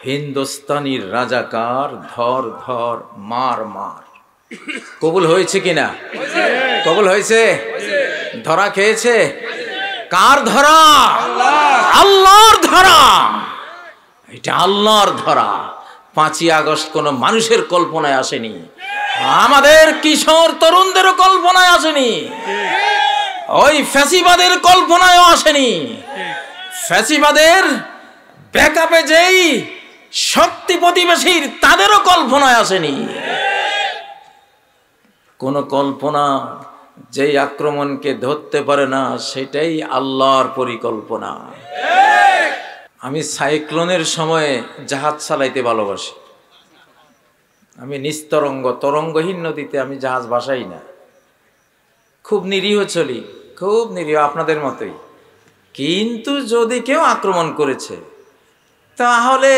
হিন্দুস্তানির রাজাকার ধর ধর মার মার। কবুল হয়েছে কিনা? কবুল হয়েছে? ধরা খেয়েছে? কার ধরা? আল্লাহর ধরা। এটা আল্লাহর ধরা। 5ই আগস্ট কোনো মানুষের কল্পনায় আসেনি, আমাদের কিশোর তরুণদেরও কল্পনায় আসেনি, ওই ফ্যাসিবাদের কল্পনায়ও আসেনি। ফ্যাসিবাদের ব্যাকআপে যেই শক্তি প্রতিবেশীর তাদেরও কল্পনায় আসেনি। কোন কল্পনা যেই আক্রমণকে ধরতে পারে না সেটাই আল্লাহর পরিকল্পনা। আমি সাইক্লোনের সময়ে জাহাজ চালাইতে ভালোবাসি। আমি নিস্তরঙ্গ তরঙ্গহীন নদীতে আমি জাহাজ ভাসাই না, খুব নিরীহ চলি, খুব নিরীহ, আপনাদের মতোই। কিন্তু যদি কেউ আক্রমণ করেছে তাহলে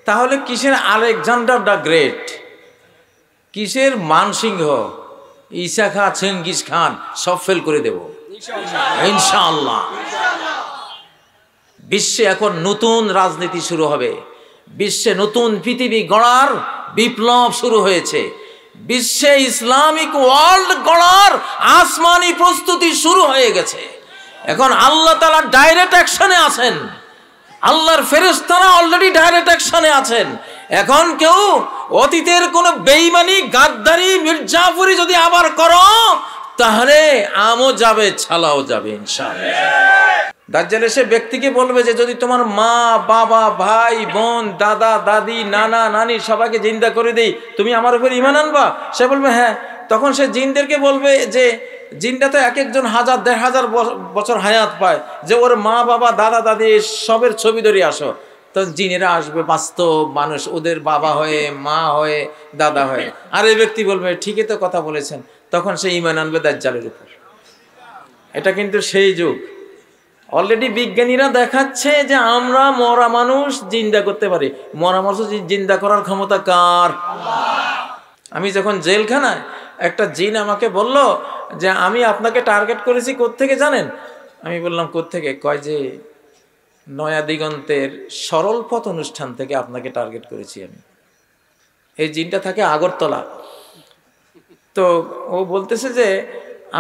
তাহলে কিসের আলেকজান্ডার দ্য গ্রেট, কিসের মানসিংহ, ঈসা খান, চেঙ্গিস খান সব ফেল করে দেব ইনশাআল্লাহ। বিশ্বে এখন নতুন রাজনীতি শুরু হবে, বিশ্বে নতুন পৃথিবী গড়ার বিপ্লব শুরু হয়েছে, বিশ্বে ইসলামিক ওয়ার্ল্ড গড়ার আসমানি প্রস্তুতি শুরু হয়ে গেছে। এখন আল্লাহ তাআলা ডাইরেক্ট অ্যাকশনে আছেন, আল্লাহর ফেরেশতারা অলরেডি ডাইরেক্ট অ্যাকশনে আছেন। এখন কেউ অতীতের কোন বেঈমানি গাদ্দারি মির্জাফরি যদি আবার করো তাহলে আমও যাবে ছালাও যাবে ইনশাআল্লাহ। দাজ্জাল এসে ব্যক্তিকে বলবে যে যদি তোমার মা বাবা ভাই বোন দাদা দাদি নানা নানি সবাইকে জিন্দা করে দেই তুমি আমার উপর ঈমান আনবা? সে বলবে হ্যাঁ। তখন সে জিনদেরকে বলবে যে জিনটা তো এক একজন 1000-1500 বছর হায়াত পায়, যে ওর মা বাবা দাদা দাদি সবের ছবি ধরে আসো। তখন জিনেরা আসবে বাস্তব মানুষ, ওদের বাবা হয়ে মা হয়ে দাদা হয়ে। আর এই ব্যক্তি বলবে ঠিকই তো কথা বলেছেন। তখন সে ঈমান আনবে দাজ্জালের উপর। এটা কিন্তু সেই যুগ। অলরেডি বিজ্ঞানীরা দেখাচ্ছে যে আমরা মরা মানুষ জিন্দা করতে পারি। মরা মানুষ জিন্দা করার ক্ষমতা কার? আমি যখন জেলখানায়, একটা জিন আমাকে বলল যে আমি আপনাকে টার্গেট করেছি কোত্থেকে জানেন? আমি বললাম কোত্থেকে? কয় যে নয়া দিগন্তের সরল পথ অনুষ্ঠান থেকে আপনাকে টার্গেট করেছি আমি। এই জিনটা থাকে আগরতলা। তো ও বলতেছে যে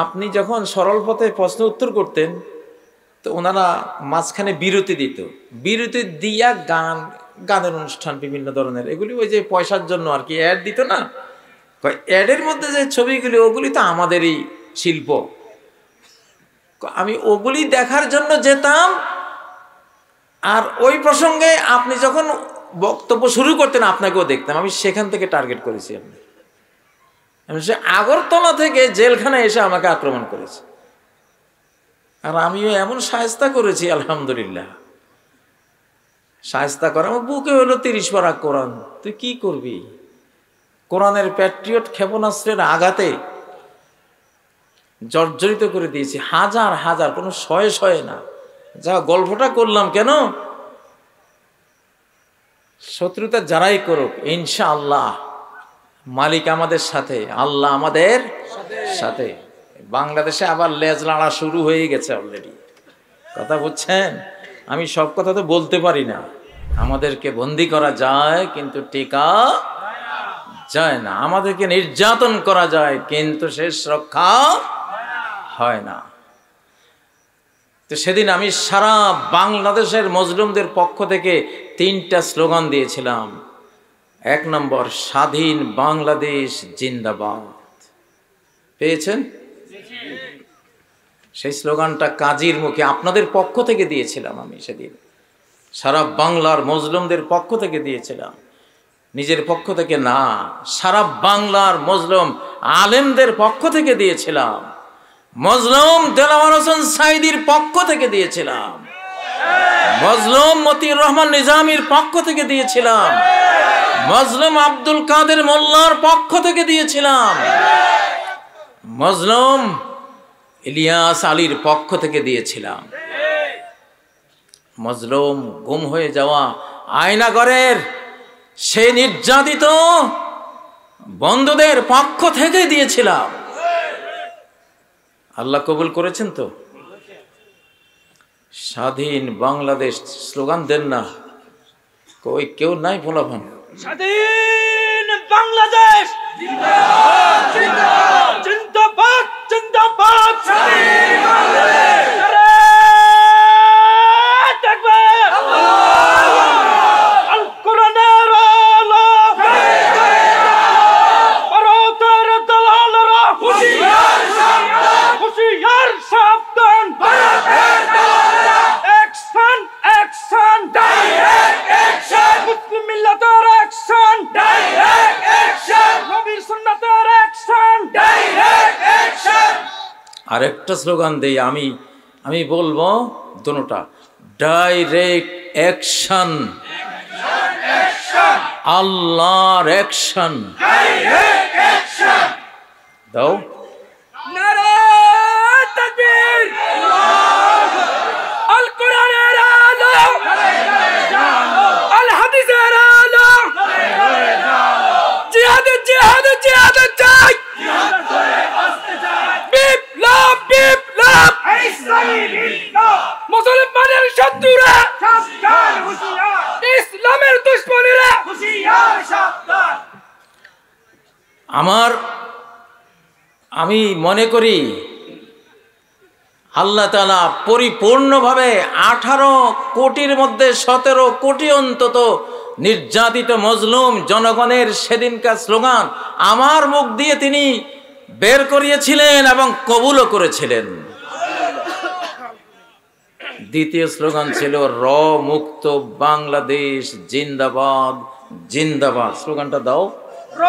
আপনি যখন সরল পথে প্রশ্ন উত্তর করতেন তো ওনারা মাঝখানে বিরতি দিত, বিরতি দিয়া গানের অনুষ্ঠান বিভিন্ন ধরনের, এগুলি ওই যে পয়সার জন্য আর কি অ্যাড দিত না, অ্যাডের মধ্যে যে ছবিগুলি ওগুলি তো আমাদেরই শিল্প। আমি ওগুলি দেখার জন্য যেতাম, আর ওই প্রসঙ্গে আপনি যখন বক্তব্য শুরু করতেন আপনাকেও দেখতাম। আমি সেখান থেকে টার্গেট করেছি। আমি সে আগরতলা থেকে জেলখানায় এসে আমাকে আক্রমণ করেছে, আর আমিও এমন শায়েস্তা করেছি আলহামদুলিল্লাহ। শায়েস্তা করা আমার বুকে হলো 30 পারা কোরআন। তুই কি করবি? কোরআনের প্যাট্রিয়ট ক্ষেপণাস্ত্রের আঘাতে জর্জরিত করে দিয়েছি হাজার হাজার, কোনো শয়ে শয়ে না। যা গল্পটা করলাম কেন? শত্রুতা যারাই করুক ইনশাআল্লাহ মালিক আমাদের সাথে, আল্লাহ আমাদের সাথে। বাংলাদেশে আবার লেজ লাড়া শুরু হয়ে গেছে অলরেডি, কথা বুঝছেন? আমি সব কথা তো বলতে পারি না। আমাদেরকে বন্দি করা যায় কিন্তু টেকা যায় না, আমাদেরকে নির্যাতন করা যায় কিন্তু শেষ রক্ষা হয় না। তো সেদিন আমি সারা বাংলাদেশের মজলুমদের পক্ষ থেকে 3টা স্লোগান দিয়েছিলাম। 1 নম্বর, স্বাধীন বাংলাদেশ জিন্দাবাদ। পেয়েছেন? সেই স্লোগানটা কাজীর মুখে আপনাদের পক্ষ থেকে দিয়েছিলাম আমি সেদিন, সারা বাংলার মজলুমদের পক্ষ থেকে দিয়েছিলাম, নিজের পক্ষ থেকে না, সারা বাংলার মজলুম আলেমদের পক্ষ থেকে দিয়েছিলাম, মজলুম দেলাওয়ার হোসেন সাইদির পক্ষ থেকে দিয়েছিলাম, মজলুম মতিউর রহমান নিজামীর পক্ষ থেকে দিয়েছিলাম, মজলুম আব্দুল কাদের মোল্লার পক্ষ থেকে দিয়েছিলাম, মজলুম ইলিয়াস আলীর পক্ষ থেকে দিয়েছিলাম, মজলুম গুম হয়ে যাওয়া আয়নাগরের সেই নির্যাতিত বন্ধুদের পক্ষ থেকে দিয়েছিলাম। আল্লাহ কবুল করেছেন তো? স্বাধীন বাংলাদেশ স্লোগান দেন না, কই কেউ নাই পোলাপান? স্বাধীন বাংলাদেশ জিন্দাবাদ জিন্দাবাদ জিন্দাবাদ জিন্দাবাদ স্বাধীন বাংলাদেশ নারে তাকবীর আল কোরআনের আলো ভারতের দালালরা হুঁশিয়ার সাবধান হুঁশিয়ার সাবধান ভারতের দালালরা অ্যাকশন অ্যাকশন ডাইরেক্ট অ্যাকশন মুসলিম মিল্লাতের অ্যাকশন ডাইরেক্ট অ্যাকশন নবীর সুন্নাতের অ্যাকশন ডাইরেক্ট অ্যাকশন। আরেকটা স্লোগান দেই আমি বলবো দুটোটা, ডাইরেক্ট অ্যাকশন, আল্লাহর অ্যাকশন, ডাইরেক্ট অ্যাকশন। দাও। নারে তাকবীর আল কোরআনের আলো আল হাদিসের আলো জিহাদ জিহাদ জিহাদ চাই বিপ্লব বিপ্লব ইসলামী বিপ্লব মুসলমানের শত্রুরা সাবধান হুঁশিয়ার ইসলামের দুশমনেরা হুঁশিয়ার সাবধান। আমি মনে করি আল্লাহ তাআলা পরিপূর্ণভাবে 18 কোটির মধ্যে 17 কোটি অন্তত নির্যাতিত মজলুম জনগণের সেদিনকার স্লোগান আমার মুখ দিয়ে তিনি বের করিয়েছিলেন এবং কবুলও করেছিলেন। দ্বিতীয় স্লোগান ছিল র মুক্ত বাংলাদেশ জিন্দাবাদ জিন্দাবাদ। স্লোগানটা দাও। র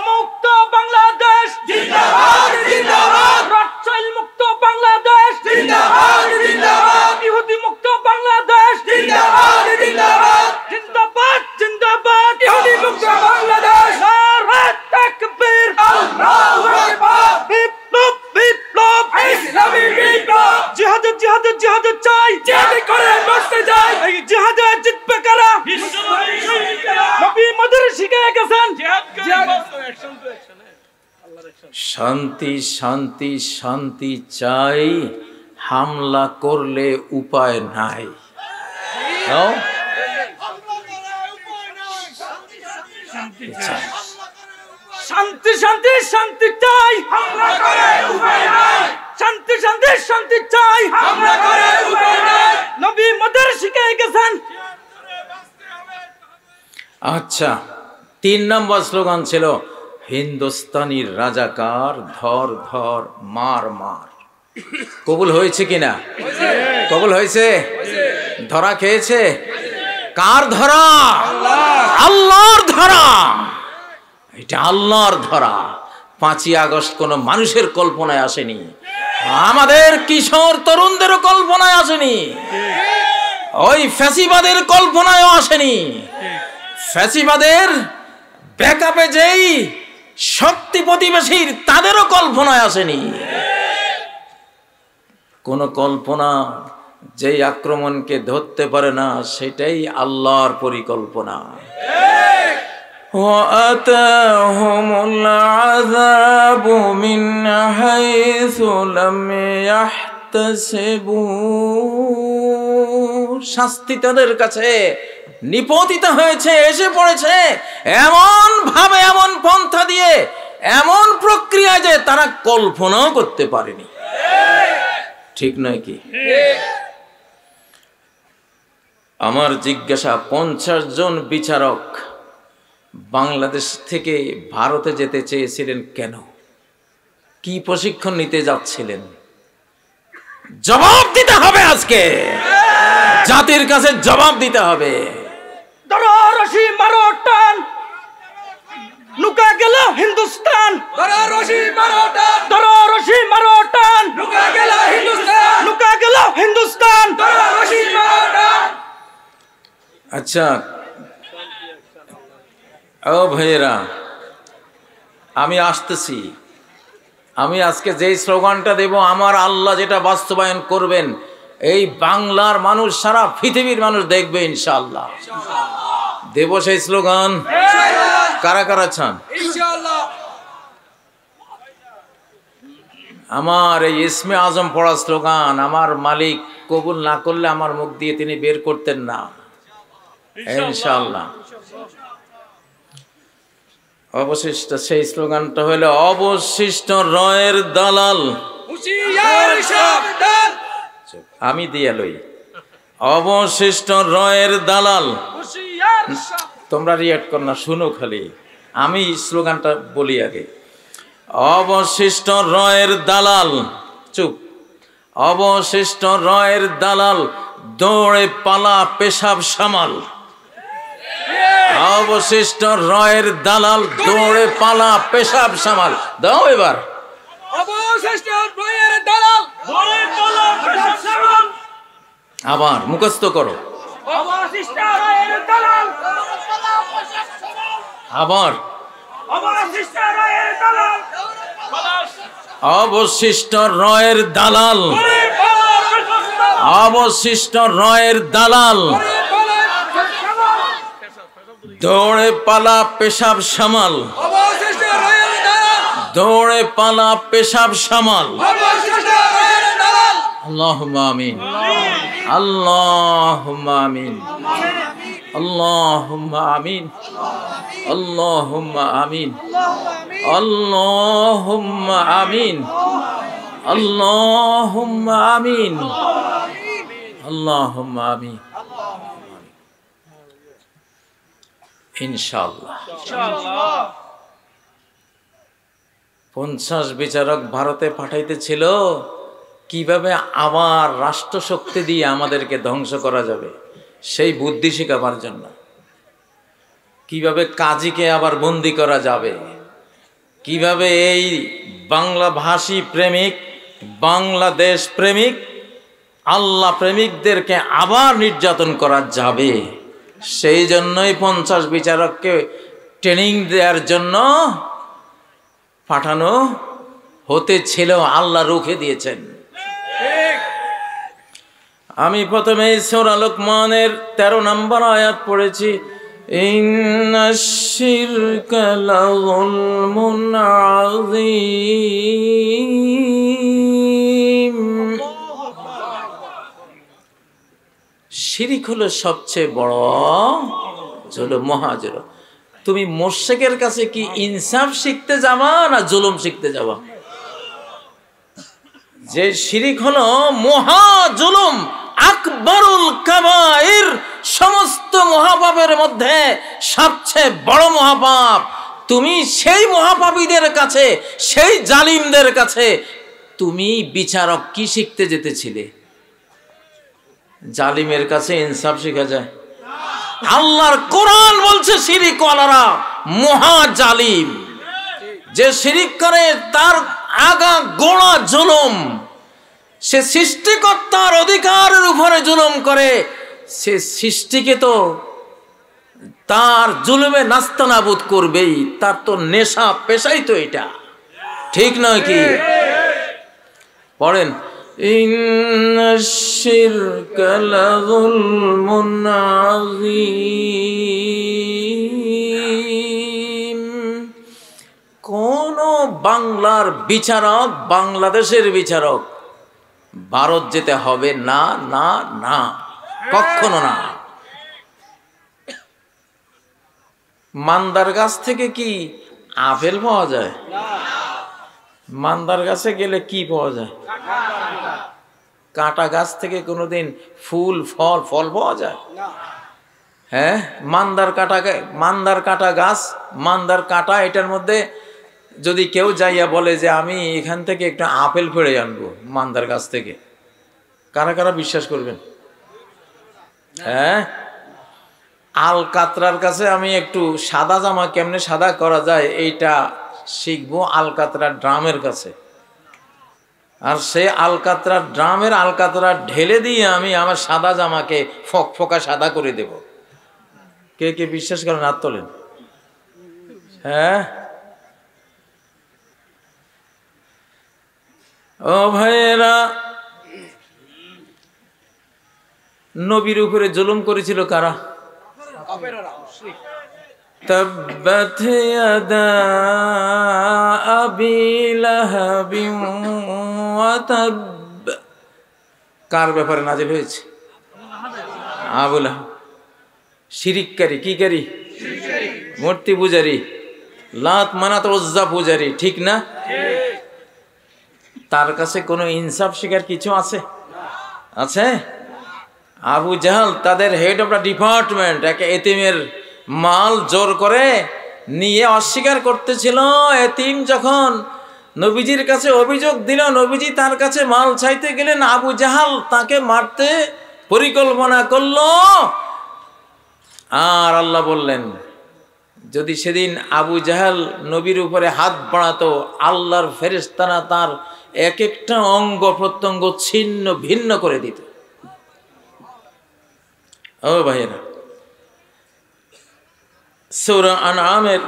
মুক্ত বাংলাদেশ জিন্দাবাদ জিন্দাবাদ রাজশাহী মুক্ত বাংলাদেশ জিন্দাবাদ জিন্দাবাদ ইহুদি মুক্ত বাংলাদেশ জিন্দাবাদ জিন্দাবাদ জিন্দাবাদ জিন্দাবাদ ইহুদি মুক্ত বাংলাদেশ নারে তাকবীর আল্লাহু আকবার বিপ্লব বিপ্লব ইসলামী বিপ্লব জিহাদ জিহাদ জিহাদ চাই জিহাদ করে বাঁচতে যাই এই জিহাদে জিতবে কারা নবী মদের শিখিয়ে গেছেন শান্তি শান্তি শান্তি চাই, হামলা করলে উপায় নাই। দাও। শান্তি শান্তি শান্তি চাই, হামলা করে উপায় নাই। শান্তি শান্তি শান্তি চাই, হামলা করে উপায় নাই। নবী মদের শিখিয়ে গেছেন। আচ্ছা, 3 নম্বর স্লোগান ছিল হিন্দুস্তানির রাজাকার ধর ধর মার মার। কবুল হয়েছে কিনা? কবুল হয়েছে? ধরা খেয়েছে? কার ধরা? আল্লাহর ধরা। এটা আল্লাহর ধরা। 5ই আগস্ট কোনো মানুষের কল্পনায় আসেনি, আমাদের কিশোর তরুণদেরও কল্পনায় আসেনি, ওই ফ্যাসিবাদের কল্পনায়ও আসেনি। ফ্যাসিবাদের ব্যাকআপে যেই শক্তি প্রতিবেশীর তাদেরও কল্পনায় আসেনি। কোন কল্পনা যেই আক্রমণকে ধরতে পারে না সেটাই আল্লাহর পরিকল্পনা। وَأَتَاهُمُ الْعَذَابُ مِنْ حَيْثُ لَمْ يَحْتَسِبُوا। শাস্তি তাদের কাছে নিপতিত হয়েছে, এসে পড়েছে এমন ভাবে, এমন পন্থা দিয়ে, এমন প্রক্রিয়া যে তারা কল্পনাও করতে পারেনি। ঠিক নয় কি? আমার জিজ্ঞাসা, 50 জন বিচারক বাংলাদেশ থেকে ভারতে যেতে চেয়েছিলেন কেন? কি প্রশিক্ষণ নিতে যাচ্ছিলেন? জবাব দিতে হবে আজকে, জাতির কাছে জবাব দিতে হবে। ধরো রশি মারো টান, লুকা গেল হিন্দুস্তান। ধরো রশি মারো টান, ধরো রশি মারো টান, লুকা গেল হিন্দুস্তান, লুকা গেল হিন্দুস্তান। ধরো রশি মারো টান। আচ্ছা ও ভাইয়েরা, আমি আসতেছি। আমি আজকে যেই স্লোগানটা দেব, আমার আল্লাহ যেটা বাস্তবায়ন করবেন, এই বাংলার মানুষ, সারা পৃথিবীর মানুষ দেখবে ইনশাআল্লাহ। দেব সেই স্লোগান। কারা কারা চান? আমার এই ইসমে আজম পড়া স্লোগান আমার মালিক কবুল না করলে আমার মুখ দিয়ে তিনি বের করতেন না। ইনশাআল্লাহ। অবশিষ্ট সেই স্লোগানটা হলো অবশিষ্ট রয়ের দালাল আমি দিয়া লই, অবশিষ্ট রয়ের দালাল। তোমরা রিয়াক্ট কর না, শুনো খালি, আমি স্লোগানটা বলি আগে। অবশিষ্ট রয়ের দালাল, চুপ। অবশিষ্ট রয়ের দালাল, দৌড়ে পালা পেশাব সামাল। অবশিষ্ট রয়ের দালাল, দৌড়ে পালা পেশাব সামাল। দাও এবার। অবশিষ্ট রয়ের দালাল, দৌড়ে পালা পেশাব সামাল। আবার মুখস্থ করো। অবশিষ্ট রয়ের দালাল, দৌড়ে পালা পেশাব সামাল। আবার অবশিষ্ট রয়ের দালাল, অবশিষ্ট রয়ের দালাল, অবশিষ্ট রয়ের দালাল, দৌড়ে পালা পেশাব সামাল। দৌড়ে পালা পেশাব সামাল। আল্লাহুম্মা আমিন, আল্লাহুম্মা আমিন, আল্লাহুম্মা আমিন, আল্লাহুম্মা আমিন, আল্লাহুম্মা আমিন, আল্লাহুম্মা আমিন, আল্লাহুম্মা আমিন। ইনশাআল্লাহ। 50 বিচারক ভারতে পাঠাইতেছিল কিভাবে আবার রাষ্ট্রশক্তি দিয়ে আমাদেরকে ধ্বংস করা যাবে, সেই বুদ্ধি শেখাবার জন্য। কিভাবে কাজীকে আবার বন্দি করা যাবে, কিভাবে এই বাংলা ভাষী প্রেমিক, বাংলাদেশ প্রেমিক, আল্লাহ প্রেমিকদেরকে আবার নির্যাতন করা যাবে, সেই জন্যই 50 বিচারককে ট্রেনিং দেওয়ার জন্য পাঠানো হতেছিল। আল্লাহ রুখে দিয়েছেন। আমি প্রথমে সূরা লোকমানের 13 নম্বর আয়াত পড়েছি, ইন্নাশ শিরকা লাযুলমুন আযীম। শিরিক হলো সবচেয়ে বড় জুলুম, মহাজুলুম। তুমি মুশরিকের কাছে কি ইনসাফ শিখতে যাবা না জুলুম শিখতে যাবা? যে শিরিক হলো মহা জুলুম, আকবরুল কাবাইর, সমস্ত মহাপাপের মধ্যে সবচেয়ে বড় মহাপাপ। তুমি সেই মহাপাপীদের কাছে, সেই জালিমদের কাছে তুমি বিচারক কি শিখতে যেতেছিলে? জালিমের কাছে ইনসাফ শেখা যায়? আল্লাহর কোরআন বলছে শিরিক ওয়ালারা মহা জালিম। যে শিরিক করে তার আগা গোড়া জুলুম। সে সৃষ্টিকর্তার অধিকারের উপরে জুলুম করে, সে সৃষ্টিকে তো তার জুলুমে নাস্তানাবুদ করবেই। তার তো নেশা পেশাই তো এটা, ঠিক নয় কি? পড়েন, ইন্নাশ শিরকা লাযুলমুন আযীম। কোন বাংলার বিচারক, বাংলাদেশের বিচারক ভারত যেতে হবে না, না, না, কখনো না। মান্দার গাছ থেকে কি আপেল পাওয়া যায়? মান্দার গাছে গেলে কি পাওয়া যায়? কাঁটা গাছ থেকে কোনোদিন ফুল ফল পাওয়া যায়? হ্যাঁ, মান্দার কাঁটা গাছ, মান্দার কাঁটা, এটার মধ্যে যদি কেউ যাইয়া বলে যে আমি এখান থেকে একটা আপেল ফেড়ে আনবো মান্দার গাছ থেকে, কারা কারা বিশ্বাস করবেন? হ্যাঁ, আলকাতরার কাছে আমি একটু সাদা জামা কেমনে সাদা করা যায় এইটা শিখবো আলকাতরার ড্রামের কাছে। আর সে আলকাতরার ড্রামের আলকাতরা ঢেলে দিয়ে আমি আমার সাদা জামাকে ফকফকা সাদা করে দেব। কে কে বিশ্বাস করেন? হাত তোলেন। হ্যাঁ, ও ভাইয়েরা, নবীর উপরে জুলুম করেছিল কারা? তাব্বাত ইয়াদা আবি লাহাবিন ওয়া তাব। কার ব্যাপারে নাজিল হয়েছে? আবু লাহাব। শিরিককারী, কি কারি? মূর্তি পূজারী, লাত মানাত উজ্জা পূজারী, ঠিক না? তার কাছে কোনো ইনসাফ শিকার কিছু আছে? আছে? আবু জাহাল তাদের হেড অফ দ্য ডিপার্টমেন্ট এক এতিমের মাল জোর করে নিয়ে অস্বীকার করতেছিল। এতিম যখন নবীজির কাছে অভিযোগ দিল, নবীজি তার কাছে মাল চাইতে গেলেন, আবু জাহাল তাকে মারতে পরিকল্পনা করলো। আর আল্লাহ বললেন, যদি সেদিন আবু জাহাল নবীর উপরে হাত বাড়াতো, আল্লাহর ফেরেশতারা তার এক একটা অঙ্গ প্রত্যঙ্গ ছিন্ন ভিন্ন করে দিত। ও ভাইয়েরা, সূরা আনআমের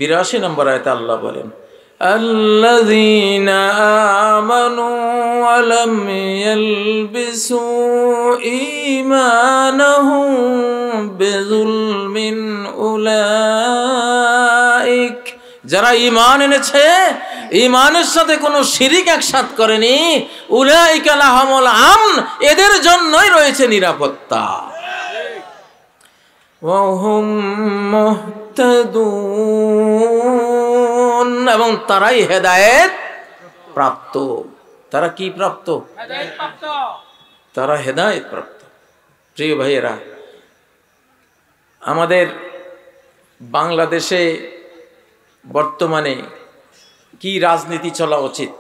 ৮২ নম্বর আয়াতে আল্লাহ বলেন, আল্লাযীনা আমানু ওয়া লাম ইয়ালবিসু ঈমানাহুম বিযুলমিন উলাইক, যারা ঈমান এনেছে, ঈমানের সাথে কোনো শিরিক একসাথ করেনি, উলাইকা লাহুমুল আমন, এদের জন্যই রয়েছে নিরাপত্তা। ওয়া হুম মুহতাদুন, এবং তারাই হেদায়েত প্রাপ্ত। তারা কি প্রাপ্ত? হেদায়েত প্রাপ্ত। তারা হেদায়েত প্রাপ্ত। প্রিয় ভাইয়েরা, আমাদের বাংলাদেশে বর্তমানে কি রাজনীতি চলা উচিত?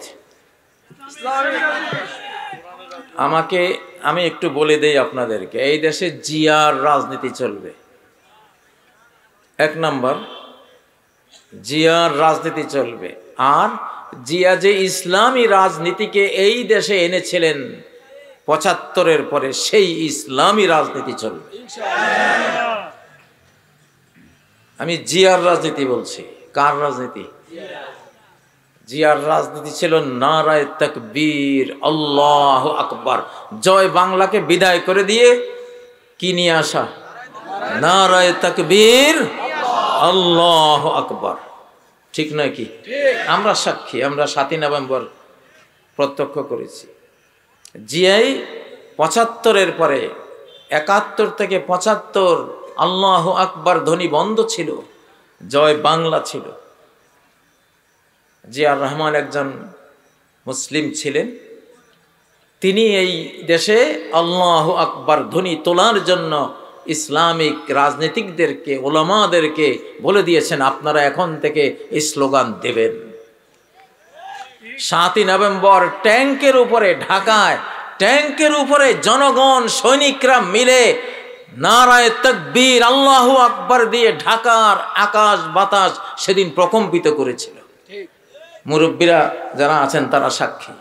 আমি একটু বলে দেই আপনাদেরকে। এই দেশে জিয়ার রাজনীতি চলবে। এক নাম্বার, জিয়ার রাজনীতি চলবে। আর জিয়া যে ইসলামী রাজনীতিকে এই দেশে এনেছিলেন ৭৫-এর পরে, সেই ইসলামী রাজনীতি চলবে। আমি জিয়ার রাজনীতি বলছি। কার রাজনীতি? জিয়ার রাজনীতি ছিল নারায়ে তাকবীর, আল্লাহু আকবার, জয় বাংলাকে বিদায় করে দিয়ে কি নিয়ে আসা? নারায়ে তাকবীর, আল্লাহু আকবার। ঠিক নয় কি? আমরা সাক্ষী, আমরা ৭ই নভেম্বর প্রত্যক্ষ করেছি। জিয়াই ৭৫-এর পরে ৭১ থেকে ৭৫ আল্লাহু আকবার ধ্বনি বন্ধ ছিল, জয় বাংলা ছিল। জিয়াউর রহমান একজন মুসলিম ছিলেন। তিনি এই দেশে আল্লাহু আকবার ধ্বনি তোলার জন্য ইসলামিক রাজনীতিকদেরকে, ওলামাদেরকে বলে দিয়েছেন, আপনারা এখন থেকে এই স্লোগান দেবেন। ৭ই নভেম্বর ট্যাঙ্কের উপরে, ঢাকায় ট্যাঙ্কের উপরে জনগণ, সৈনিকরা মিলে নারায়ে তাকবীর, আল্লাহু আকবার দিয়ে ঢাকার আকাশ বাতাস সেদিন প্রকম্পিত করেছিল। মুরব্বীরা যারা আছেন তারা সাক্ষী।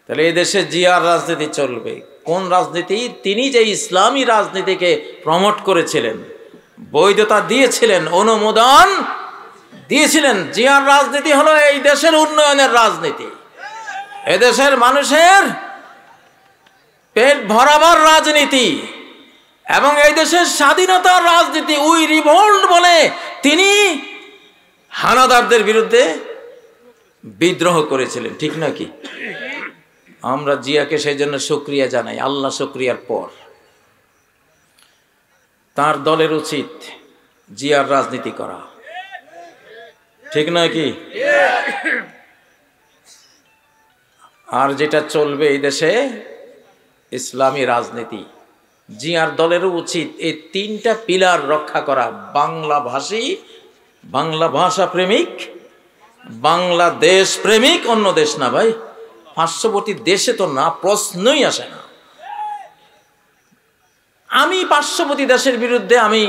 তাহলে এই দেশে জিয়ার রাজনীতি চলবে। কোন রাজনীতি? তিনি যে ইসলামী রাজনীতিকে প্রমোট করেছিলেন, বৈধতা দিয়েছিলেন, অনুমোদন দিয়েছিলেন। জিয়ার রাজনীতি হলো এই দেশের উন্নয়নের রাজনীতি, এদেশের মানুষের পেট ভরাবার রাজনীতি, এবং এই দেশের স্বাধীনতার রাজনীতি। উই রিভোল্ট বলে তিনি হানাদারদের বিরুদ্ধে বিদ্রোহ করেছিলেন, ঠিক নাকি? আমরা জিয়াকে সেই জন্য শুকরিয়া জানাই, আল্লাহ শুকরিয়ার পর। তার দলের উচিত জিয়ার রাজনীতি করা, ঠিক নয় কি? আর যেটা চলবে এই দেশে ইসলামী রাজনীতি, জিয়ার দলেরও উচিত এই ৩টা পিলার রক্ষা করা। বাংলাভাষী, বাংলা ভাষা প্রেমিক, বাংলাদেশ প্রেমিক, অন্য দেশ না ভাই, পার্শ্ববর্তী দেশে তো না, প্রশ্নই আসে না। আমি পার্শ্ববর্তী দেশের বিরুদ্ধে আমি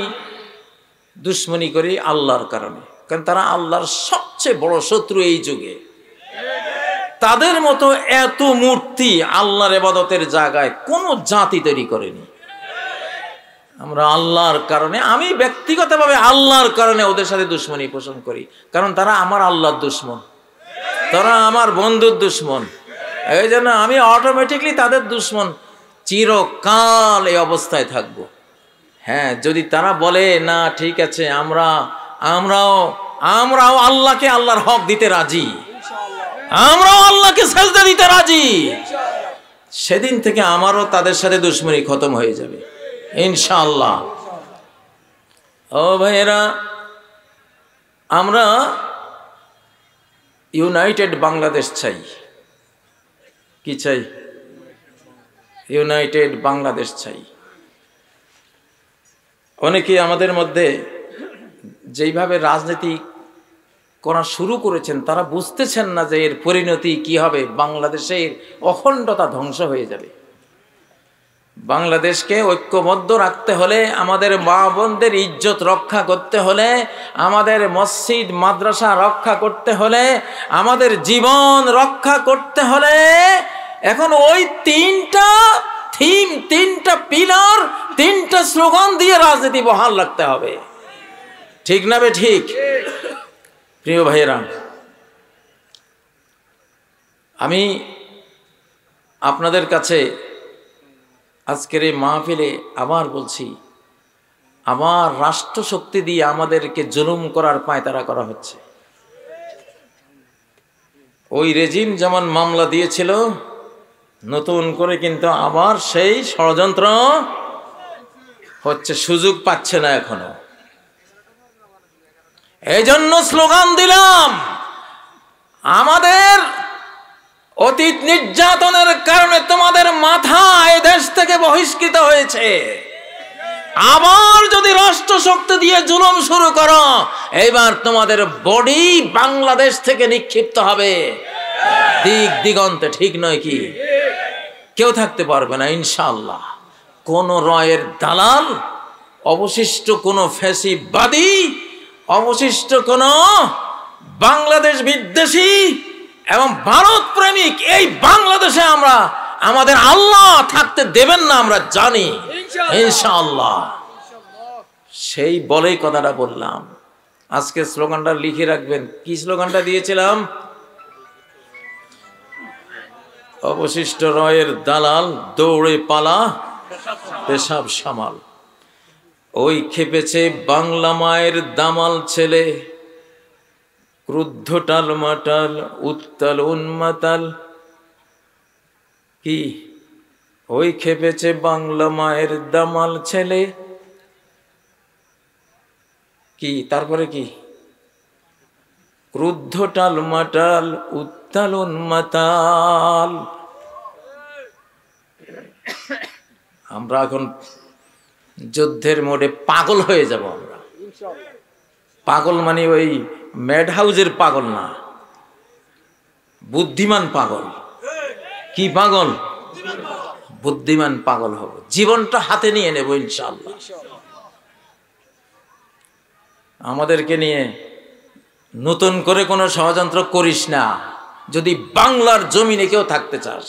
দুশ্মনী করি আল্লাহর কারণে, কারণ তারা আল্লাহর সবচেয়ে বড় শত্রু এই যুগে। তাদের মতো এত মূর্তি আল্লাহর ইবাদতের জায়গায় কোনো জাতি তৈরি করেনি। আমরা আল্লাহর কারণে, আমি ব্যক্তিগতভাবে আল্লাহর কারণে ওদের সাথে দুশ্মনী পোষণ করি, কারণ তারা আমার আল্লাহর দুশ্মন, তারা আমার বন্ধুর দুশ্মন। এই জন্য আমি অটোমেটিকলি তাদের দুশ্মন, চিরকাল এই অবস্থায় থাকব। হ্যাঁ, যদি তারা বলে না ঠিক আছে, আমরাও আল্লাহকে আল্লাহর হক দিতে রাজি, আমরাও আল্লাহকে সাজদা দিতে রাজি, সেদিন থেকে আমারও তাদের সাথে দুশ্মনী খতম হয়ে যাবে ইনশাআল্লাহ। ও ভাইয়েরা, আমরা ইউনাইটেড বাংলাদেশ চাই। কি চাই? ইউনাইটেড বাংলাদেশ চাই। অনেকে আমাদের মধ্যে যেইভাবে রাজনীতি করা শুরু করেছেন, তারা বুঝতেছেন না যে এর পরিণতি কি হবে। বাংলাদেশের অখণ্ডতা ধ্বংস হয়ে যাবে। বাংলাদেশকে ঐক্যবদ্ধ রাখতে হলে, আমাদের মা বোনদের ইজ্জত রক্ষা করতে হলে, আমাদের মসজিদ মাদ্রাসা রক্ষা করতে হলে, আমাদের জীবন রক্ষা করতে হলে, এখন ওই তিনটা থিম, তিনটা পিলার, তিনটা স্লোগান দিয়ে রাজনীতি বহাল রাখতে হবে। ঠিক না বে ঠিক? প্রিয় ভাইয়েরা, আমি আপনাদের কাছে আজকের এই মাহফিলে আবার বলছি, আমার রাষ্ট্রশক্তি দিয়ে আমাদেরকে জুলুম করার পায়তারা করা হচ্ছে। ওই রেজিম যেমন মামলা দিয়েছিল, নতুন করে কিন্তু আবার সেই ষড়যন্ত্র হচ্ছে, সুযোগ পাচ্ছে না এখনো। এই জন্য স্লোগান দিলাম, আমাদের অতীত নির্যাতনের কারণে তোমাদের মাথা এই দেশ থেকে বহিষ্কৃত হয়েছে। আবার যদি রাষ্ট্র শক্তি দিয়ে জুলুম শুরু করো, এবার তোমাদের বডি বাংলাদেশ থেকে নিক্ষিপ্ত হবে দিক দিগন্তে। ঠিক নয় কি? কেউ থাকতে পারবে না ইনশাআল্লাহ। কোন রয়ের দালাল, অবশিষ্ট কোন ফ্যাসিবাদী, অবশিষ্ট কোন বাংলাদেশ বিদ্বেষী এবং ভারত প্রেমিক এই বাংলাদেশে আমরা আমাদের আল্লাহ থাকতে দেবেন না, আমরা জানি ইনশাআল্লাহ। সেই বলেই কথাটা বললাম। আজকে স্লোগানটা লিখে রাখবেন। কি স্লোগানটা দিয়েছিলাম? অবশিষ্ট রয়ের দালাল, দৌড়ে পালা, পেশাব সামাল। ওই খেপেছে বাংলা মায়ের দামাল ছেলে, ক্রুদ্ধ টাল মাটাল, উত্তাল উন্মাতাল। কি? ওই খেপেছে বাংলা মায়ের দামাল ছেলে। কি তারপরে? কি? ক্রুদ্ধ টাল মাটাল, উত্তাল উন্মাতাল। আমরা এখন যুদ্ধের মোড়ে পাগল হয়ে যাব। আমরা পাগল মানে ওই ম্যাড হাউজের পাগল না, বুদ্ধিমান পাগল। কি পাগল? বুদ্ধিমান পাগল হব। জীবনটা হাতে নিয়ে নেব ইনশাআল্লাহ। আমাদেরকে নিয়ে নতুন করে কোনো ষড়যন্ত্র করিস না, যদি বাংলার জমিনে কেউ থাকতে চাস।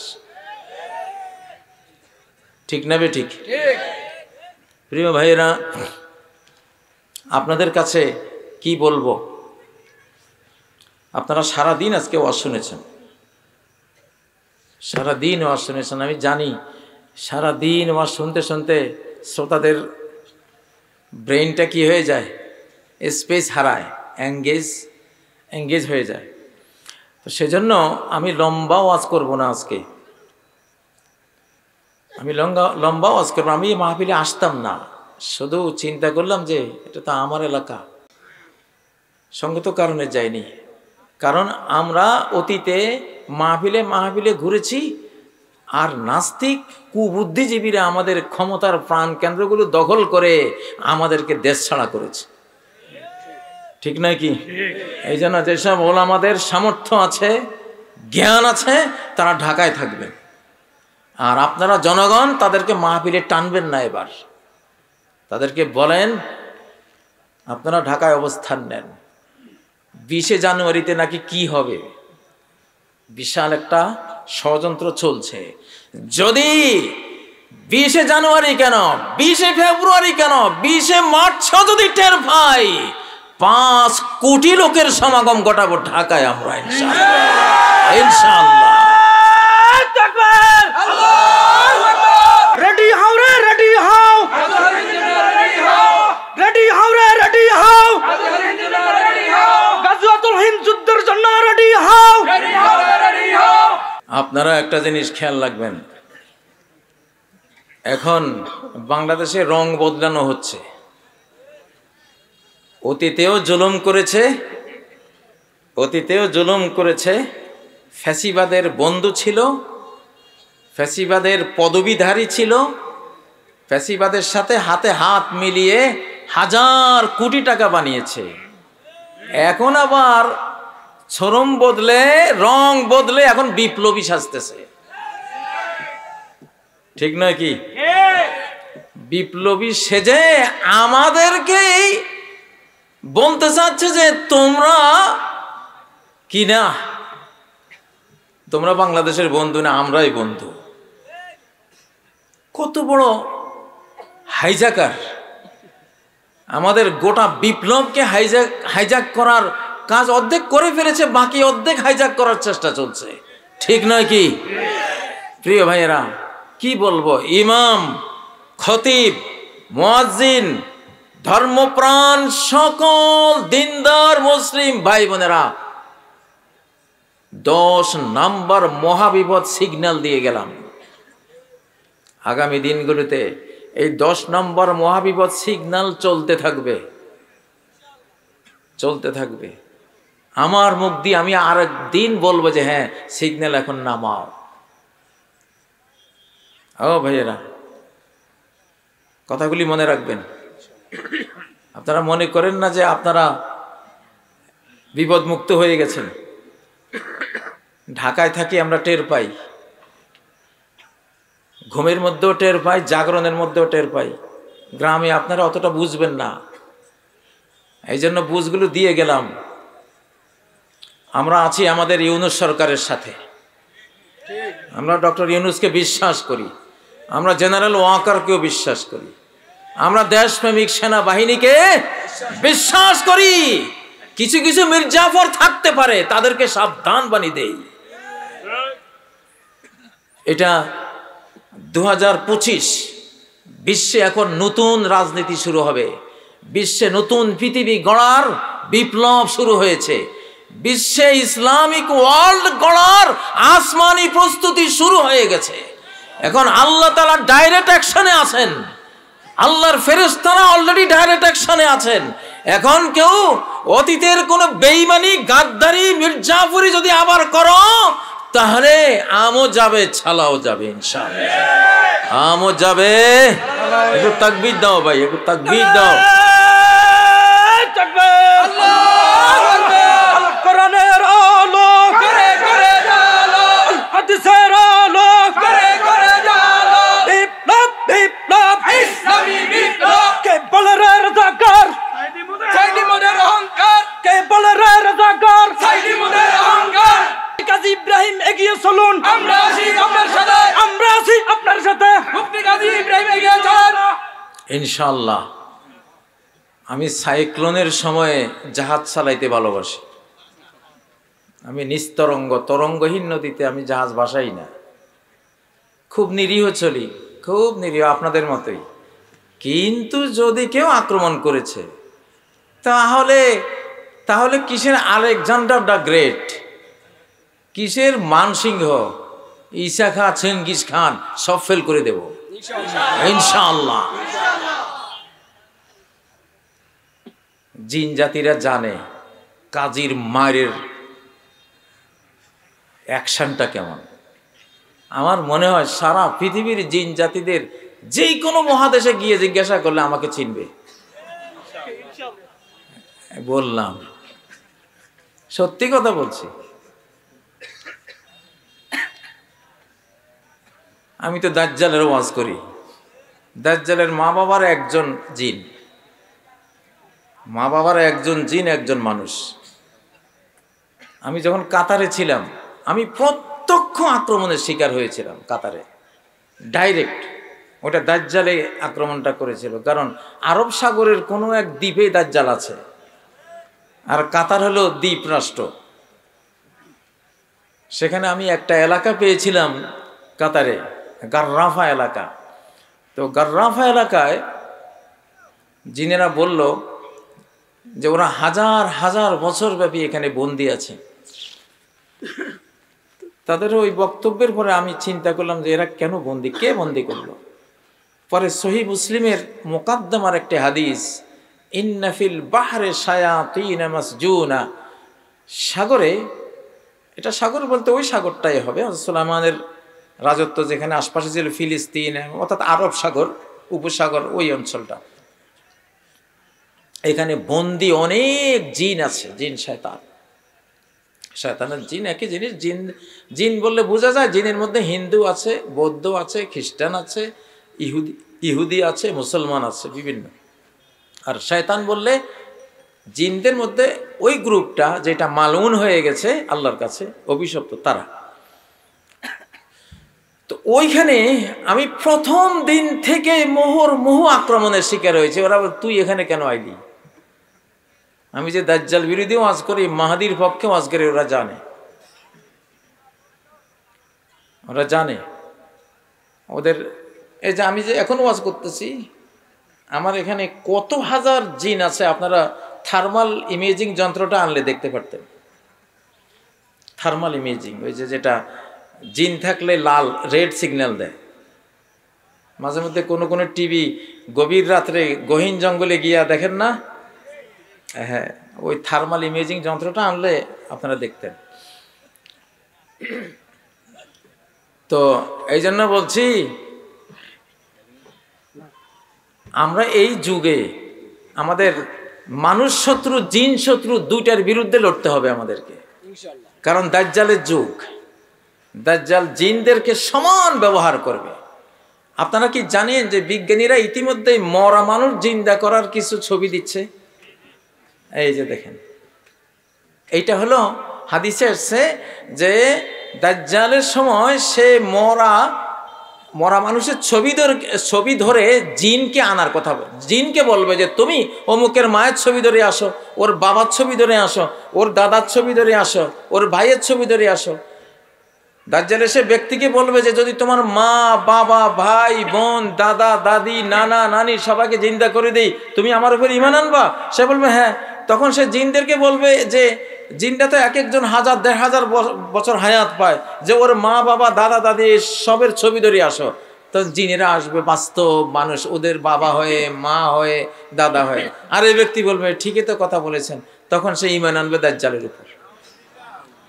ঠিক না বে ঠিক? প্রিয় ভাইয়েরা, আপনাদের কাছে কি বলবো? আপনারা সারাদিন আজকে ওয়াজ শুনেছেন, সারাদিন ওয়াজ শুনেছেন। আমি জানি সারাদিন ওয়াজ শুনতে শুনতে শ্রোতাদের ব্রেইনটা কি হয়ে যায়, স্পেস হারায়, এঙ্গেজ হয়ে যায়। তো সেজন্য আমি লম্বা ওয়াজ করব না আজকে। আমি লম্বা ওয়াজ করবো। আমি মাহফিলে আসতাম না, শুধু চিন্তা করলাম যে এটা তো আমার এলাকা, সঙ্গত কারণে যাইনি। কারণ আমরা অতীতে মাহফিলে ঘুরেছি, আর নাস্তিক কুবুদ্ধিজীবীরা আমাদের ক্ষমতার প্রাণ কেন্দ্রগুলো দখল করে আমাদেরকে দেশ ছাড়া করেছে। ঠিক নয় কি? এই জন্য যেসব ওলামাদের সামর্থ্য আছে, জ্ঞান আছে, তারা ঢাকায় থাকবেন। আর আপনারা জনগণ তাদেরকে মাহফিলে টানবেন না। এবার তাদেরকে বলেন আপনারা ঢাকায় অবস্থান নেন। 20শে জানুয়ারিতে নাকি কি হবে, বিশাল একটা ষড়যন্ত্র চলছে। যদি 20শে জানুয়ারি কেন, 20শে ফেব্রুয়ারি কেন, 20শে মার্চ যদি টের পাই, 5 কোটি লোকের সমাগম ঘটাবো ঢাকায় আমরা ইনশাআল্লাহ। ইনশাআল্লাহ। রেডি হও রে, রেডি হও, রেডি হও রে, রেডি হও, গাজওয়াতুল হিন্দ যুদ্ধের জন্য রেডি হও। আপনারা একটা জিনিস খেয়াল রাখবেন, এখন বাংলাদেশে রং বদলানো হচ্ছে। অতীতেও জুলুম করেছে, ফ্যাসিবাদের বন্ধু ছিল, ফ্যাসিবাদের পদবীধারী ছিল, ফ্যাসিবাদের সাথে হাতে হাত মিলিয়ে হাজার কোটি টাকা বানিয়েছে। এখন আবার চরম বদলে, রং বদলে এখন বিপ্লবী সাজতেছে। ঠিক নয় কি? বিপ্লবী সেজে আমাদেরকেই বলতে চাচ্ছে যে তোমরা কি না, তোমরা বাংলাদেশের বন্ধু না, আমরাই বন্ধু। কত বড় হাইজাকার! আমাদের গোটা বিপ্লবকে হাইজাক করার কাজ অর্ধেক করে ফেলেছে, বাকি অর্ধেক হাইজাক করার চেষ্টা চলছে। ঠিক নয় কি? প্রিয় ভাইয়েরা, কি বলবো, ইমাম, খতিব, মুয়াজ্জিন, ধর্মপ্রাণ সকল দিনদার মুসলিম ভাই বোনেরা, 10 নাম্বার মহাবিপদ সিগন্যাল দিয়ে গেলাম। আগামী দিনগুলোতে এই 10 নম্বর মহাবিপদ সিগন্যাল চলতে থাকবে। আমার মুখ দিয়ে আমি আর একদিন বলবো যে হ্যাঁ, সিগন্যাল এখন নামাও। ও ভাইয়েরা, কথাগুলি মনে রাখবেন। আপনারা মনে করেন না যে আপনারা বিপদ মুক্ত হয়ে গেছেন। ঢাকায় থাকি, আমরা টের পাই, ঘুমের মধ্যেও টের পাই, জাগরণের মধ্যেও টের পাই। গ্রামে আপনারা অতটা বুঝবেন না, এই জন্য বুঝগুলো দিয়ে গেলাম। আমরা আছি আমাদের ইউনূস সরকারের সাথে, আমরা ডক্টর ইউনূসকে বিশ্বাস করি, আমরা জেনারেল ওয়াকারকেও বিশ্বাস করি, আমরা দেশপ্রেমিক সেনাবাহিনীকে বিশ্বাস করি। কিছু কিছু মির্জাফর থাকতে পারে, তাদেরকে সাবধান বানিয়ে দেই। এটা 2025, বিশ্বে এখন নতুন রাজনীতি শুরু হবে, বিশ্বে নতুন পৃথিবী গড়ার বিপ্লব শুরু হয়েছে, বিশ্বে ইসলামিক ওয়ার্ল্ড গড়ার আসমানি প্রস্তুতি শুরু হয়ে গেছে। এখন আল্লাহ তাআলা ডাইরেক্ট অ্যাকশনে আছেন, আল্লাহর ফেরেশতারা অলরেডি ডাইরেক্ট অ্যাকশনে আছেন। এখন কেউ অতীতের কোন বেঈমানি, গাদ্দারি, মির্জাফরি যদি আবার করো, তাহলে আমও যাবে, ছালাও যাবে, ইনশাআল্লাহ আমও যাবে। একটু তাকবীর দাও ভাই, একটু তাকবীর দাও। কোরআনের আলো করে করে জালো, হাদিসের আলো করে করে জালো, বিপ্লব বিপ্লব ইসলামী বিপ্লব। কে বলে রে রাজাকার? সাইদি মোদের অহংকার। কে বলে রে রাজাকার? সাইদি মোদের অহংকার। গাজী ইব্রাহিম এগিয়ে চলুন, আমরা আছি আপনার সাথে, আমরা আছি আপনার সাথে। মুফতি গাজী ইব্রাহিম এগিয়ে চলুন ইনশাআল্লাহ। আমি সাইক্লোনের সময়ে জাহাজ চালাইতে ভালোবাসি। আমি নিস্তরঙ্গ, তরঙ্গহীন নদীতে আমি জাহাজ ভাসাই না। খুব নিরীহ চলি, খুব নিরীহ, আপনাদের মতোই। কিন্তু যদি কেউ আক্রমণ করেছে, তাহলে কিসের আলেকজান্ডার দ্য গ্রেট, কিসের মানসিংহ, ঈসা খা, চেঙ্গিস খান সব ফেল করে দেব ইনশাআল্লাহ। জিন জাতিরা জানে কাজীর মায়ের অ্যাকশনটা কেমন। আমার মনে হয় সারা পৃথিবীর জিন জাতিদের যে কোনো মহাদেশে গিয়ে জিজ্ঞাসা করলে আমাকে চিনবে। বললাম, সত্যি কথা বলছি। আমি তো দাজ্জালের ওয়াজ করি। দাজ্জালের মা বাবার একজন জিন, মা বাবার একজন জিন, একজন মানুষ। আমি যখন কাতারে ছিলাম, আমি প্রত্যক্ষ আক্রমণের শিকার হয়েছিলাম কাতারে, ডাইরেক্ট। ওটা দাজ্জালে আক্রমণটা করেছিল, কারণ আরব সাগরের কোনো এক দ্বীপে দাজ্জাল আছে, আর কাতার হলো দ্বীপ রাষ্ট্র। সেখানে আমি একটা এলাকা পেয়েছিলাম কাতারে, গাররাফা এলাকা। তো গাররাফা এলাকায় জিনেরা বলল যে ওরা হাজার হাজার বছর ব্যাপী এখানে বন্দী আছে। তাদের ওই বক্তব্যের পরে আমি চিন্তা করলাম যে এরা কেন বন্দী, কে বন্দী করলো। পরে সহিহ মুসলিমের মুকাদ্দমার একটি হাদিস, ইন্না ফিল বাহরে শায়াতিন মাসজুনা, সাগরে, এটা সাগর বলতে ওই সাগরটাই হবে সুলাইমানের রাজত্ব যেখানে আশপাশে ছিল, ফিলিস্তিন অর্থাৎ আরব সাগর উপসাগর ওই অঞ্চলটা। এখানে বন্দি অনেক জিন আছে, জিন শয়তান। শয়তানের জিন একই জিনিস। জিন জিন বললে বোঝা যায় জিনের মধ্যে হিন্দু আছে, বৌদ্ধ আছে, খ্রিস্টান আছে, ইহুদি আছে, মুসলমান আছে বিভিন্ন। আর শয়তান বললে জিনদের মধ্যে ওই গ্রুপটা যেটা মালউন হয়ে গেছে আল্লাহর কাছে, অভিশপ্ত তারা। তো ওইখানে আমি প্রথম দিন থেকে মোহ আক্রমণের শিকার হয়েছে। ওরা তুই এখানে কেন আইলি? আমি যে দাজ্জাল বিরোধী ওয়াজ করি, মাহাদির পক্ষে ওয়াজ করি, ওরা জানে। ওদের এই যে আমি যে এখন ওয়াজ করতেছি, আমার এখানে কত হাজার জিন আছে, আপনারা থার্মাল ইমেজিং যন্ত্রটা আনলে দেখতে পারতেন। থার্মাল ইমেজিং, ওই যে যেটা জিন থাকলে লাল রেড সিগন্যাল দেয়। মাঝে মধ্যে কোনো টিভি গভীর রাত্রে গহীন জঙ্গলে গিয়া দেখেন না? হ্যাঁ, ওই থার্মাল ইমেজিং যন্ত্রটা আনলে আপনারা দেখতেন। তো এই জন্য বলছি, আমরা এই যুগে আমাদের মানুষ শত্রু জিন শত্রু দুইটার বিরুদ্ধে লড়তে হবে আমাদেরকে। কারণ দাজ্জালের যুগ, দাজ্জাল জিনদেরকে সমান ব্যবহার করবে। আপনারা কি জানেন যে বিজ্ঞানীরা ইতিমধ্যেই মরা মানুষ জিন্দা করার কিছু ছবি দিচ্ছে? এই যে দেখেন, এইটা হলো হাদিসে আসছে যে দাজ্জালের সময় সে মরা মানুষের ছবি ধরে জিনকে আনার কথা বলে। জিনকে বলবে যে তুমি অমুকের মায়ের ছবি ধরে আসো, ওর বাবার ছবি ধরে আসো, ওর দাদার ছবি ধরে আসো, ওর ভাইয়ের ছবি ধরে আসো। দাজ্জাল এসে ব্যক্তিকে বলবে যে যদি তোমার মা বাবা ভাই বোন দাদা দাদি নানা নানি সবাইকে জিন্দা করে দেই, তুমি আমার উপর ঈমান আনবা? সে বলবে হ্যাঁ। তখন সে জিনদেরকে বলবে যে জিনটা তো এক একজন 1000-1500 বছর হায়াত পায়, যে ওর মা বাবা দাদা দাদি সবের ছবি ধরে আসো। তো জিনেরা আসবে বাস্তব মানুষ, ওদের বাবা হয়ে মা হয়ে দাদা হয়ে। আর এই ব্যক্তি বলবে ঠিকই তো কথা বলেছেন। তখন সে ঈমান আনবে দাজ্জালের উপর।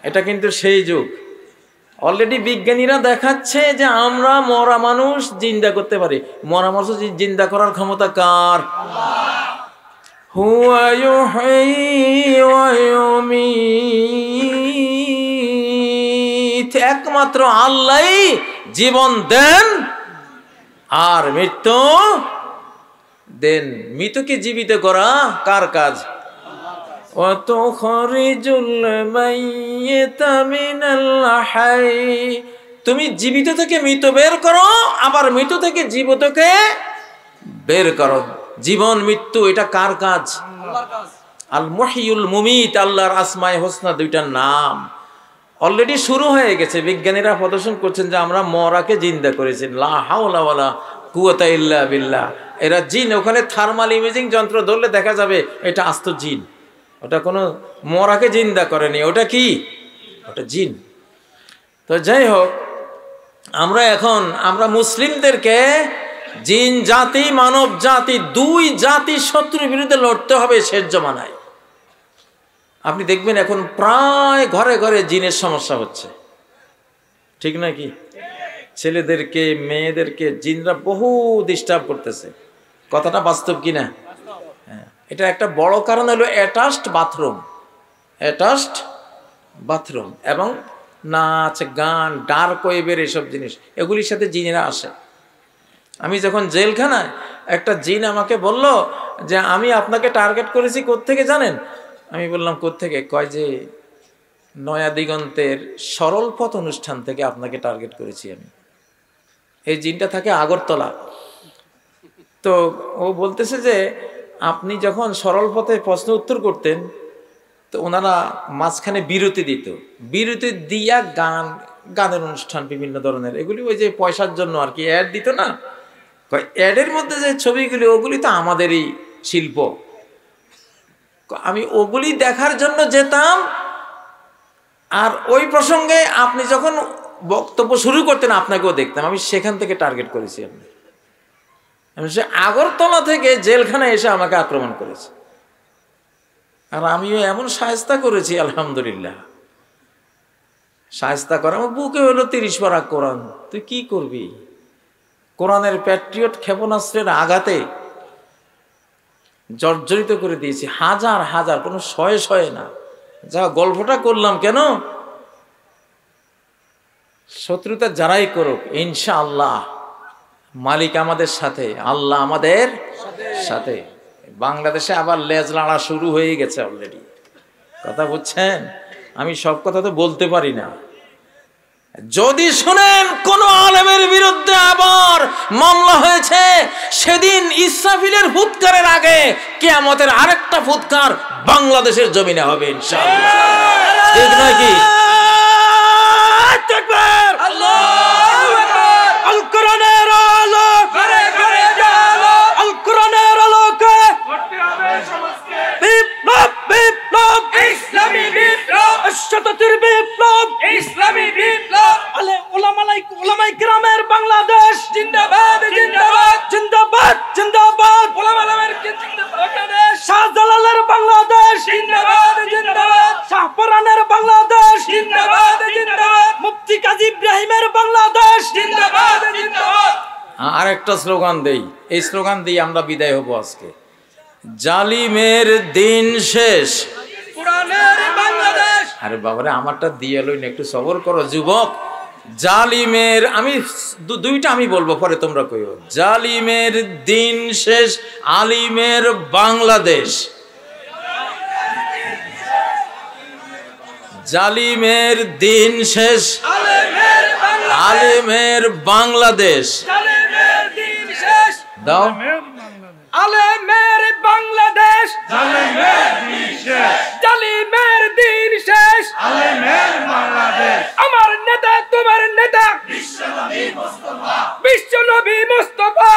এটা কিন্তু সেই যুগ। অলরেডি বিজ্ঞানীরা দেখাচ্ছে যে আমরা মরা মানুষ জিন্দা করতে পারি। মরা মানুষ জিন্দা করার ক্ষমতা কার? হুয়া ইউহয়ী ওয়া ইউমীত, একমাত্র আল্লাহই জীবন দেন আর মৃত্যু দেন। মৃতকে জীবিত করা কার কাজ? তুমি জীবিত থেকে মৃত বের করো, আবার মৃত থেকে জীবিতকে বের করো। জীবন মৃত্যু এটা কার কাজ? আল মুহয়িউল মুমিত, আল্লাহর আসমায়ে হোসনা দুইটার নাম। অলরেডি শুরু হয়ে গেছে, বিজ্ঞানীরা প্রদর্শন করছেন যে আমরা মরাকে জিন্দা করেছি। লা হাওলা ওয়ালা কুওয়াতা ইল্লা বিল্লাহ। এরা জিন, ওখানে থার্মাল ইমেজিং যন্ত্র ধরলে দেখা যাবে এটা আস্ত জিন, ওটা কোনো মরাকে জিন্দা করেনি। ওটা কি? ওটা জিন। তো যাই হোক, আমরা মুসলিমদেরকে জিন জাতি মানব জাতি দুই জাতি শত্রুর বিরুদ্ধে লড়তে হবে শেষ জমানায়। আপনি দেখবেন এখন প্রায় ঘরে ঘরে জিনের সমস্যা হচ্ছে, ঠিক নাকি? ছেলেদেরকে মেয়েদেরকে জিনরা বহু ডিস্টার্ব করতেছে। কথাটা বাস্তব কিনা? হ্যাঁ, এটা একটা বড় কারণ হলো অ্যাটাচড বাথরুম এবং নাচ গান ডার্ক ওয়েবের এসব জিনিস, এগুলির সাথে জিনেরা আসে। আমি যখন জেলখানায়, একটা জিন আমাকে বলল যে আমি আপনাকে টার্গেট করেছি কোত্থেকে জানেন? আমি বললাম কোত্থেকে? কয় যে নয়া দিগন্তের সরল পথ অনুষ্ঠান থেকে আপনাকে টার্গেট করেছি আমি। এই জিনটা থাকে আগরতলা। তো ও বলতেছে যে আপনি যখন সরল পথে প্রশ্ন উত্তর করতেন তো ওনারা মাঝখানে বিরতি দিত, বিরতি দিয়া গানের অনুষ্ঠান বিভিন্ন ধরনের, এগুলি ওই যে পয়সার জন্য আর কি অ্যাড দিত না, অ্যাডের মধ্যে যে ছবিগুলি ওগুলি তো আমাদেরই শিল্প। আমি ওগুলি দেখার জন্য যেতাম, আর ওই প্রসঙ্গে আপনি যখন বক্তব্য শুরু করতেন আপনাকেও দেখতাম। আমি সেখান থেকে টার্গেট করেছি আপনি। সে আগরতলা থেকে জেলখানায় এসে আমাকে আক্রমণ করেছে, আর আমিও এমন শায়েস্তা করেছি আলহামদুলিল্লাহ। শায়েস্তা করা আমার বুকে হলো 30 পারা কোরআন, তুই কি করবি? কোরআনের প্যাট্রিয়ট ক্ষেপণাস্ত্রের আঘাতে জর্জরিত করে দিয়েছি, হাজার হাজার, কোনো শয়ে শয়ে না। যা গল্পটা করলাম কেন, শত্রুতা যারাই করুক ইনশাআল্লাহ মালিক আমাদের সাথে, আল্লাহ আমাদের সাথে। বাংলাদেশে আবার লেজ লাড়া শুরু হয়ে গেছে অলরেডি, কথা বুঝছেন? আমি সব কথা তো বলতে পারি না। যদি শুনেন কোন আলেমের বিরুদ্ধে আবার মামলা হয়েছে, সেদিন ইসরাফিলের ফুৎকারের আগে কিয়ামতের আরেকটা ফুৎকার বাংলাদেশের জমিনে হবে ইনশাআল্লাহ। ঠিক নয় কি? আল কোরআনের আলো ঘরে ঘরে জালো, আল কোরআনের আলোকে বিপ্লব বিপ্লব ইসলামী বিপ্লব, শতাব্দীর বিপ্লব ইসলামী বিপ্লব। আলে উলামায়ে কেরামের বাংলাদেশ জিন্দাবাদ জিন্দাবাদ জিন্দাবাদ জিন্দাবাদ, উলামায়ে কেরামের বাংলাদেশ, শাহজালালের বাংলাদেশ জিন্দাবাদ জিন্দাবাদ, শাহপরানের বাংলাদেশ জিন্দাবাদ জিন্দাবাদ, মুফতি কাজী ইব্রাহিমের বাংলাদেশ জিন্দাবাদ জিন্দাবাদ। আরেকটা স্লোগান দেই, এই স্লোগান দিয়ে আমরা বিদায় হব আজকে। জালিমের দিন শেষ, কোরআনের বাংলাদেশ। আরে বাবারে আমারটা দিয়ে লই না, একটু সবর করো যুবক। জালিমের, আমি দুইটা আমি বলবো পরে তোমরা কইও। জালিমের দিন শেষ, আলিমের বাংলাদেশ। জালিমের দিন শেষ, আলিমের বাংলাদেশ। দাও আলেমের বাংলাদেশ, জালিমের দিন শেষ, আমার নেতা তোমার নেতা বিশ্বনবী মুস্তাফা,